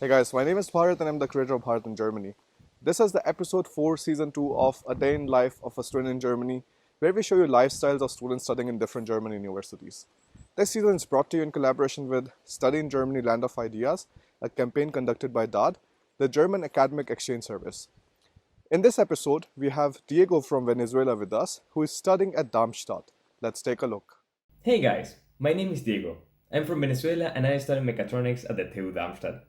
Hey guys, my name is Bharat and I'm the creator of Bharat in Germany. This is the episode 4, season 2 of A Day in Life of a Student in Germany, where we show you lifestyles of students studying in different German universities. This season is brought to you in collaboration with Study in Germany Land of Ideas, a campaign conducted by DAD, the German Academic Exchange Service. In this episode, we have Diego from Venezuela with us, who is studying at Darmstadt. Let's take a look. Hey guys, my name is Diego. I'm from Venezuela and I study mechatronics at the TU Darmstadt.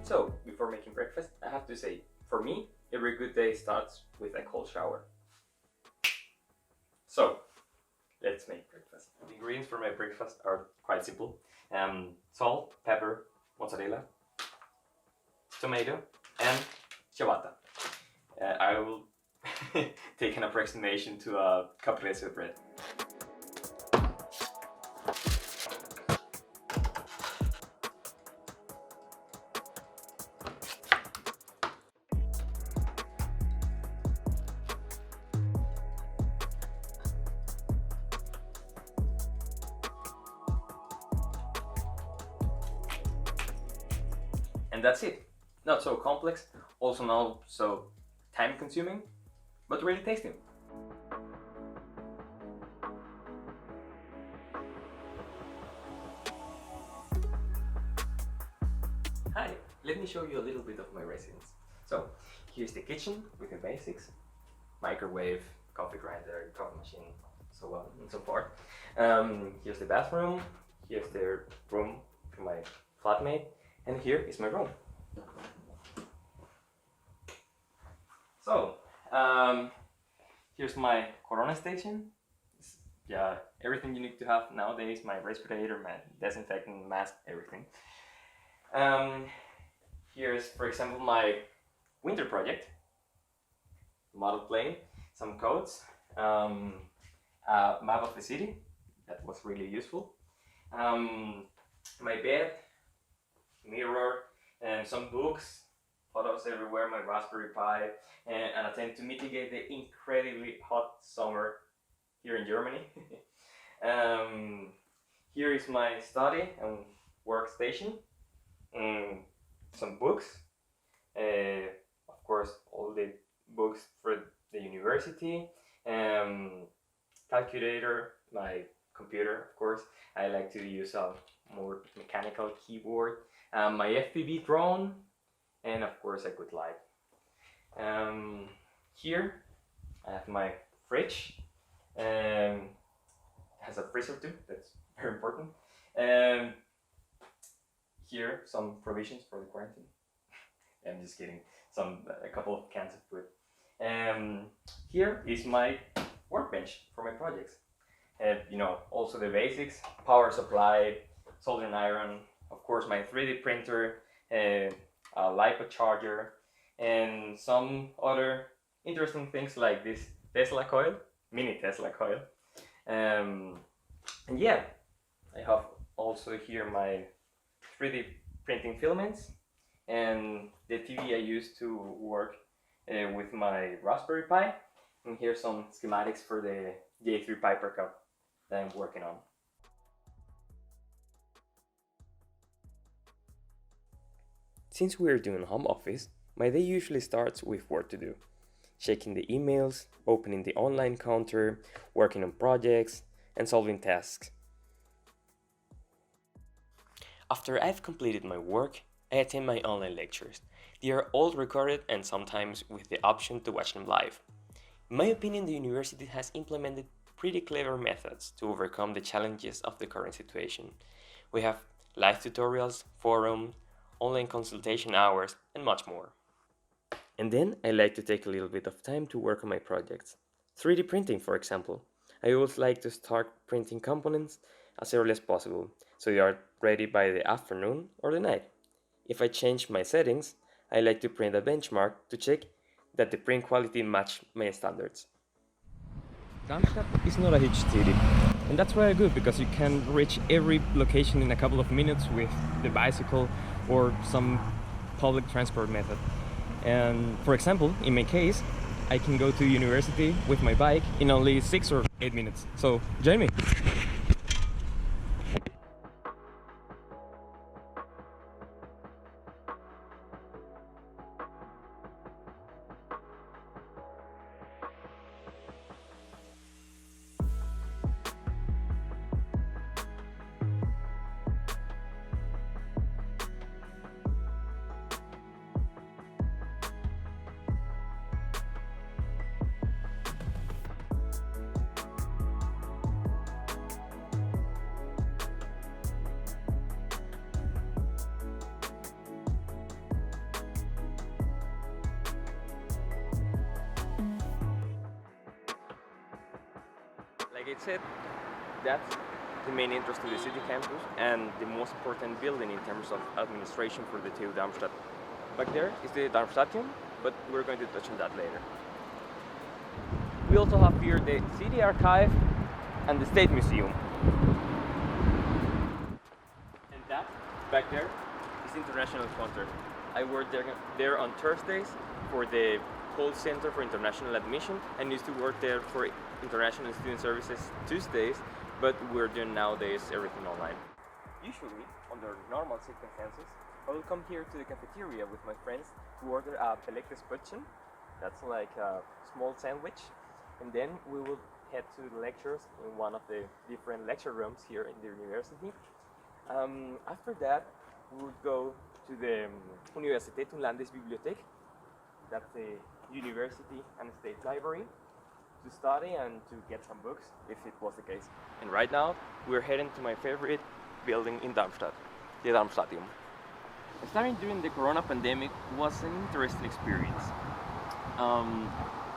So, before making breakfast, I have to say, for me, every good day starts with a cold shower. So, let's make breakfast. The ingredients for my breakfast are quite simple. Salt, pepper, mozzarella, tomato, and ciabatta. I will take an approximation to a caprese bread. And that's it. Not so complex, also not so time consuming, but really tasty. Hi, let me show you a little bit of my residence. So, here's the kitchen with the basics: microwave, coffee grinder, coffee machine, so on and so forth. Here's the bathroom, here's the room for my flatmate, and here is my room. So, here's my Corona station. Yeah, everything you need to have nowadays: my respirator, my disinfectant mask, everything. Here's, for example, my winter project: model plane, some codes, a map of the city. That was really useful. My bed, mirror, and some books, photos everywhere, my Raspberry Pi, and an attempt to mitigate the incredibly hot summer here in Germany. Here is my study and workstation, some books, of course, all the books for the university, calculator, my computer, of course. I like to use a more mechanical keyboard, my FPV drone, and of course a good light. Here I have my fridge. Has a freezer too, that's very important. Here some provisions for the quarantine. I'm just kidding. A couple of cans of food. Here is my workbench for my projects. Also the basics: power supply, soldering iron, of course my 3D printer, a LiPo charger, and some other interesting things like this Tesla coil, mini Tesla coil. And yeah, I have also here my 3D printing filaments and the TV I use to work with my Raspberry Pi. And here's some schematics for the E04 Piper Cup that I'm working on. Since we're doing home office, my day usually starts with work to do: checking the emails, opening the online counter, working on projects, and solving tasks. After I've completed my work, I attend my online lectures. They are all recorded and sometimes with the option to watch them live. In my opinion, the university has implemented pretty clever methods to overcome the challenges of the current situation. We have live tutorials, forums, online consultation hours, and much more. And then I like to take a little bit of time to work on my projects. 3D printing, for example. I always like to start printing components as early as possible, so they are ready by the afternoon or the night. If I change my settings, I like to print a benchmark to check that the print quality match my standards. Darmstadt is not a huge city, and that's very good because you can reach every location in a couple of minutes with the bicycle or some public transport method. And for example, in my case, I can go to university with my bike in only 6 or 8 minutes. So join me. Like I said, that's the main interest of the city campus and the most important building in terms of administration for the TU Darmstadt. Back there is the Darmstadtium, but we're going to touch on that later. We also have here the city archive and the state museum. And that back there is International Counter. I work there on Thursdays for the call center for international admission and used to work there for international student services Tuesdays, but we're doing nowadays everything online. Usually, under normal circumstances, I will come here to the cafeteria with my friends to order a belegtes Brötchen, that's like a small sandwich, and then we will head to the lectures in one of the different lecture rooms here in the university. After that, we would go to the Universität und Landesbibliothek, that's the university and state library, to study and to get some books, if it was the case. And right now, we're heading to my favorite building in Darmstadt, the Darmstadtium. Starting during the corona pandemic was an interesting experience.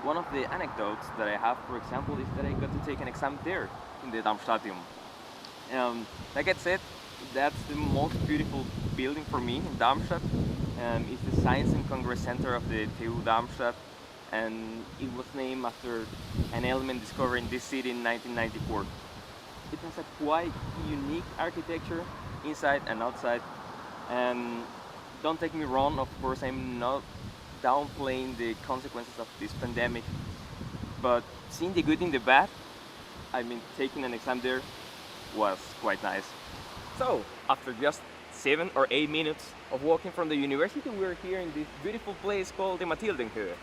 One of the anecdotes that I have, for example, is that I got to take an exam there in the Darmstadtium. Like I said, that's the most beautiful building for me in Darmstadt. It's the Science and Congress Center of the TU Darmstadt, and it was named after an element discovered in this city in 1994. It has a quite unique architecture inside and outside, and don't take me wrong, of course I'm not downplaying the consequences of this pandemic, but seeing the good in the bad, I mean taking an exam there was quite nice. So after just 7 or 8 minutes of walking from the university, we're here in this beautiful place called the Mathildenhöhe.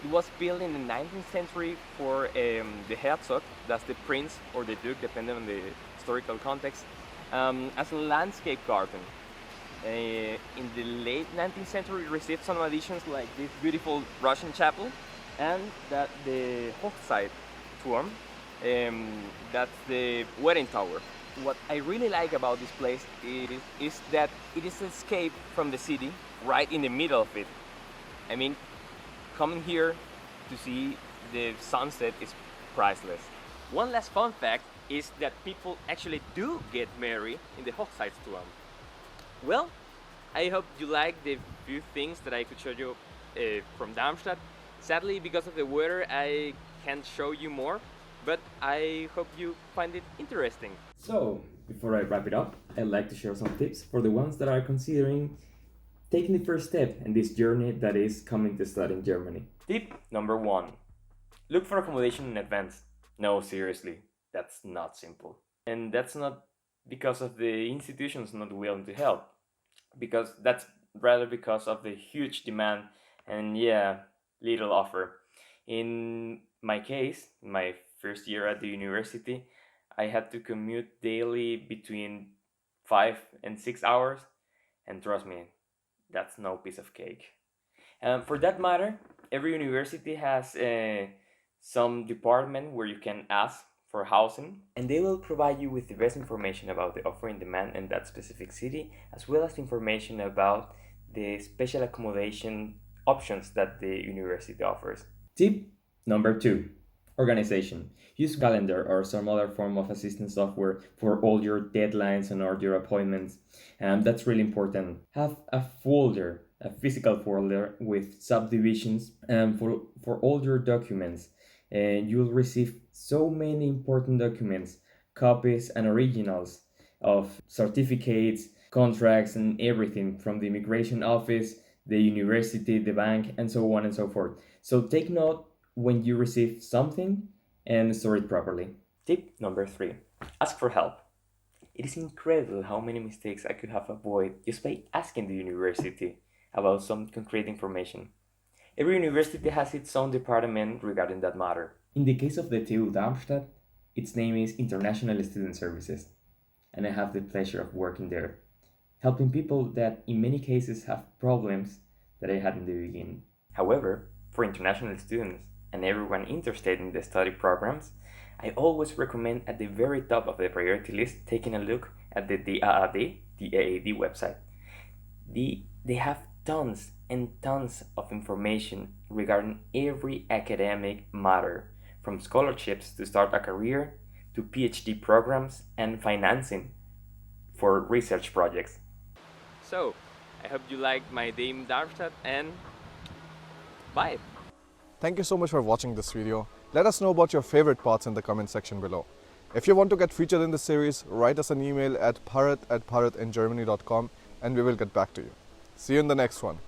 It was built in the 19th century for the Herzog, that's the prince or the duke, depending on the historical context, as a landscape garden. In the late 19th century, it received some additions like this beautiful Russian chapel and the Hochzeitturm, that's the wedding tower. What I really like about this place is that it is an escape from the city, right in the middle of it. I mean, coming here to see the sunset is priceless. One last fun fact is that people actually do get married in the Hochzeitturm. Well, I hope you like the few things that I could show you from Darmstadt. Sadly, because of the weather, I can't show you more, but I hope you find it interesting. So, before I wrap it up, I'd like to share some tips for the ones that are considering taking the first step in this journey that is coming to study in Germany. Tip number 1. Look for accommodation in advance. No, seriously, that's not simple. And that's not because of the institutions not willing to help, because that's rather because of the huge demand and little offer. In my case, my first year at the university, I had to commute daily between 5 and 6 hours, and trust me, that's no piece of cake. For that matter, every university has some department where you can ask for housing, and they will provide you with the best information about the offer and demand in that specific city, as well as information about the special accommodation options that the university offers. Tip number 2. Organization. Use calendar or some other form of assistant software for all your deadlines and all your appointments. That's really important. Have a folder, a physical folder with subdivisions for all your documents. And you'll receive so many important documents, copies and originals of certificates, contracts, and everything from the immigration office, the university, the bank, and so on and so forth. So take note when you receive something and store it properly. Tip number 3. Ask for help. It is incredible how many mistakes I could have avoided just by asking the university about some concrete information. Every university has its own department regarding that matter. In the case of the TU Darmstadt, its name is International Student Services, and I have the pleasure of working there, helping people that in many cases have problems that I had in the beginning. However, for international students and everyone interested in the study programs, I always recommend at the very top of the priority list taking a look at the AAD website. They have tons and tons of information regarding every academic matter, from scholarships to start a career to PhD programs and financing for research projects. So, I hope you liked my day in Darmstadt, and bye! Thank you so much for watching this video. Let us know about your favorite parts in the comment section below. If you want to get featured in this series, write us an email at parrot@parrotingermany.com and we will get back to you. See you in the next one.